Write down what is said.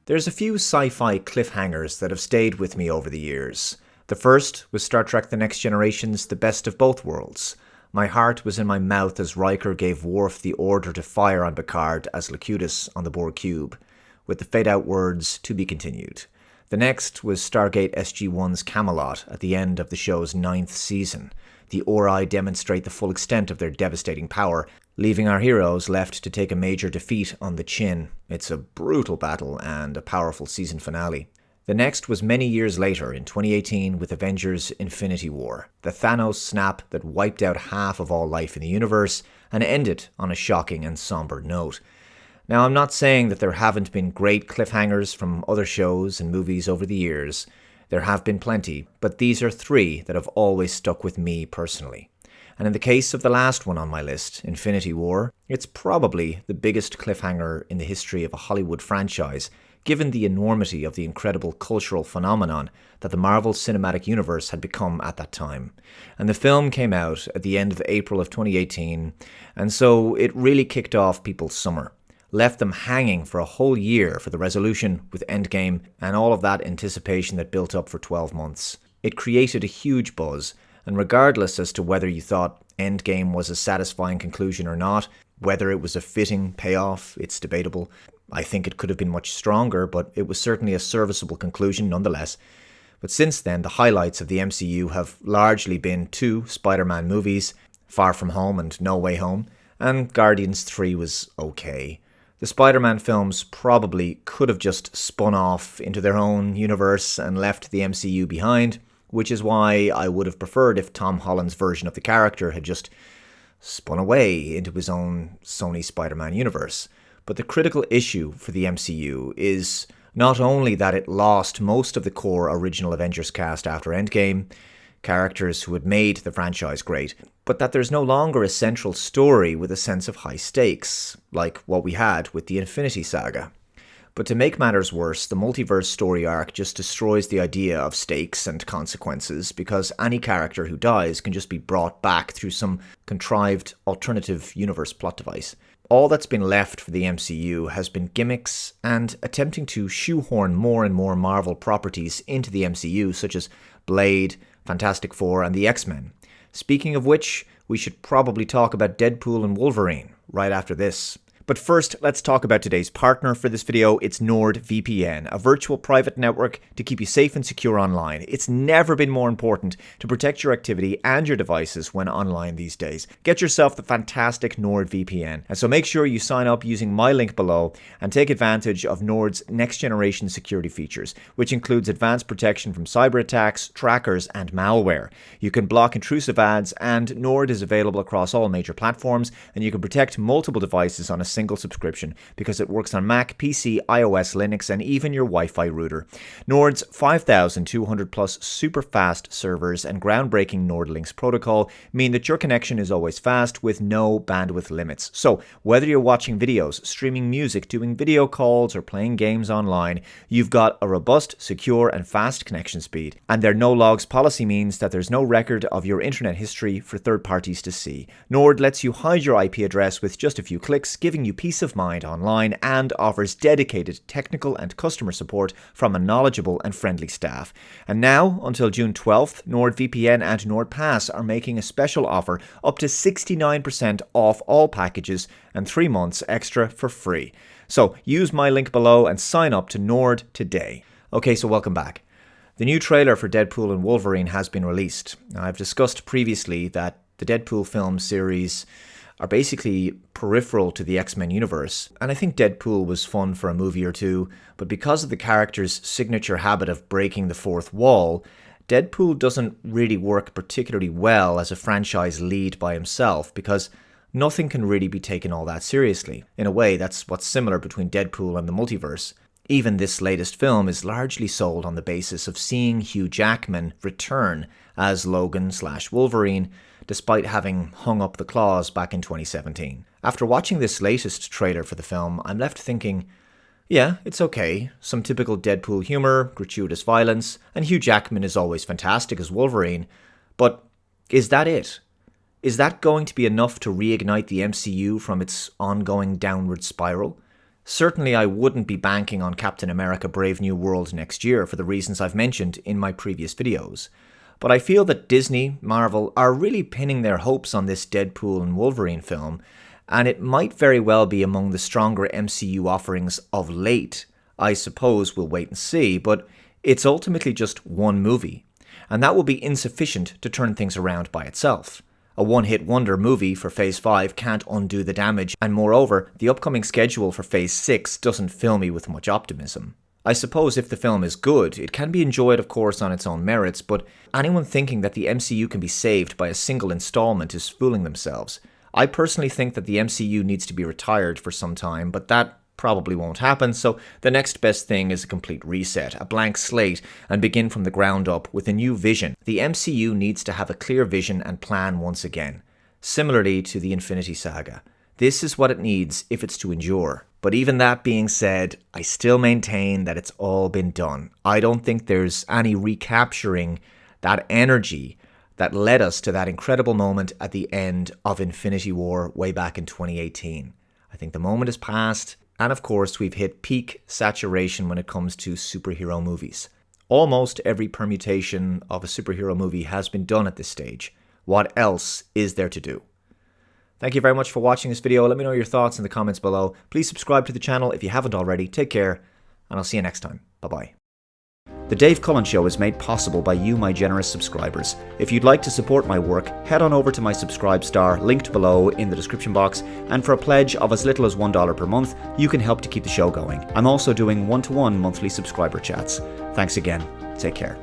There's a few sci-fi cliffhangers that have stayed with me over the years. The first was Star Trek The Next Generation's The Best of Both Worlds. My heart was in my mouth as Riker gave Worf the order to fire on Picard as Locutus on the Borg cube, with the fade-out words, "to be continued." The next was Stargate SG-1's Camelot at the end of the show's 9th season. The Ori demonstrate the full extent of their devastating power, leaving our heroes left to take a major defeat on the chin. It's a brutal battle and a powerful season finale. The next was many years later, in 2018, with Avengers Infinity War, the Thanos snap that wiped out half of all life in the universe and ended on a shocking and somber note. Now, I'm not saying that there haven't been great cliffhangers from other shows and movies over the years. There have been plenty, but these are three that have always stuck with me personally. And in the case of the last one on my list, Infinity War, it's probably the biggest cliffhanger in the history of a Hollywood franchise, given the enormity of the incredible cultural phenomenon that the Marvel Cinematic Universe had become at that time. And the film came out at the end of April of 2018, and so it really kicked off people's summer. Left them hanging for a whole year for the resolution with Endgame and all of that anticipation that built up for 12 months. It created a huge buzz, and regardless as to whether you thought Endgame was a satisfying conclusion or not, whether it was a fitting payoff, it's debatable. I think it could have been much stronger, but it was certainly a serviceable conclusion nonetheless. But since then, the highlights of the MCU have largely been two Spider-Man movies, Far From Home and No Way Home, and Guardians 3 was okay. The Spider-Man films probably could have just spun off into their own universe and left the MCU behind, which is why I would have preferred if Tom Holland's version of the character had just spun away into his own Sony Spider-Man universe. But the critical issue for the MCU is not only that it lost most of the core original Avengers cast after Endgame, characters who had made the franchise great, but that there's no longer a central story with a sense of high stakes, like what we had with the Infinity Saga. But to make matters worse, the multiverse story arc just destroys the idea of stakes and consequences, because any character who dies can just be brought back through some contrived alternative universe plot device. All that's been left for the MCU has been gimmicks and attempting to shoehorn more and more Marvel properties into the MCU, such as Blade, Fantastic Four, and the X-Men. Speaking of which, we should probably talk about Deadpool and Wolverine right after this. But first, let's talk about today's partner for this video. It's NordVPN, a virtual private network to keep you safe and secure online. It's never been more important to protect your activity and your devices when online these days. Get yourself the fantastic NordVPN. And so make sure you sign up using my link below and take advantage of Nord's next generation security features, which includes advanced protection from cyber attacks, trackers, and malware. You can block intrusive ads, and Nord is available across all major platforms, and you can protect multiple devices on a single subscription because it works on Mac, PC, iOS, Linux, and even your Wi-Fi router. Nord's 5,200 plus super fast servers and groundbreaking NordLynx protocol mean that your connection is always fast with no bandwidth limits. So whether you're watching videos, streaming music, doing video calls, or playing games online, you've got a robust, secure, and fast connection speed. And their no logs policy means that there's no record of your internet history for third parties to see. Nord lets you hide your IP address with just a few clicks, giving you peace of mind online, and offers dedicated technical and customer support from a knowledgeable and friendly staff. And now, until June 12th, NordVPN and NordPass are making a special offer up to 69% off all packages and 3 months extra for free. So use my link below and sign up to Nord today. Okay, so welcome back. The new trailer for Deadpool and Wolverine has been released. I've discussed previously that the Deadpool film series are basically peripheral to the X-Men universe, and I think Deadpool was fun for a movie or two, but because of the character's signature habit of breaking the fourth wall, Deadpool doesn't really work particularly well as a franchise lead by himself, because nothing can really be taken all that seriously. In a way, that's what's similar between Deadpool and the multiverse. Even this latest film is largely sold on the basis of seeing Hugh Jackman return as Logan/Wolverine, despite having hung up the claws back in 2017. After watching this latest trailer for the film, I'm left thinking, yeah, it's okay. Some typical Deadpool humor, gratuitous violence, and Hugh Jackman is always fantastic as Wolverine. But is that it? Is that going to be enough to reignite the MCU from its ongoing downward spiral? Certainly I wouldn't be banking on Captain America Brave New World next year for the reasons I've mentioned in my previous videos. But I feel that Disney, Marvel, are really pinning their hopes on this Deadpool and Wolverine film, and it might very well be among the stronger MCU offerings of late. I suppose we'll wait and see, but it's ultimately just one movie, and that will be insufficient to turn things around by itself. A one-hit wonder movie for Phase 5 can't undo the damage, and moreover, the upcoming schedule for Phase 6 doesn't fill me with much optimism. I suppose if the film is good, it can be enjoyed of course on its own merits, but anyone thinking that the MCU can be saved by a single installment is fooling themselves. I personally think that the MCU needs to be retired for some time, but that probably won't happen, so the next best thing is a complete reset, a blank slate, and begin from the ground up with a new vision. The MCU needs to have a clear vision and plan once again, similarly to the Infinity Saga. This is what it needs if it's to endure. But even that being said, I still maintain that it's all been done. I don't think there's any recapturing that energy that led us to that incredible moment at the end of Infinity War way back in 2018. I think the moment is past, and of course we've hit peak saturation when it comes to superhero movies. Almost every permutation of a superhero movie has been done at this stage. What else is there to do? Thank you very much for watching this video. Let me know your thoughts in the comments below. Please subscribe to the channel if you haven't already. Take care, and I'll see you next time. Bye-bye. The Dave Cullen Show is made possible by you, my generous subscribers. If you'd like to support my work, head on over to my Subscribe star, linked below in the description box, and for a pledge of as little as $1 per month, you can help to keep the show going. I'm also doing one-to-one monthly subscriber chats. Thanks again. Take care.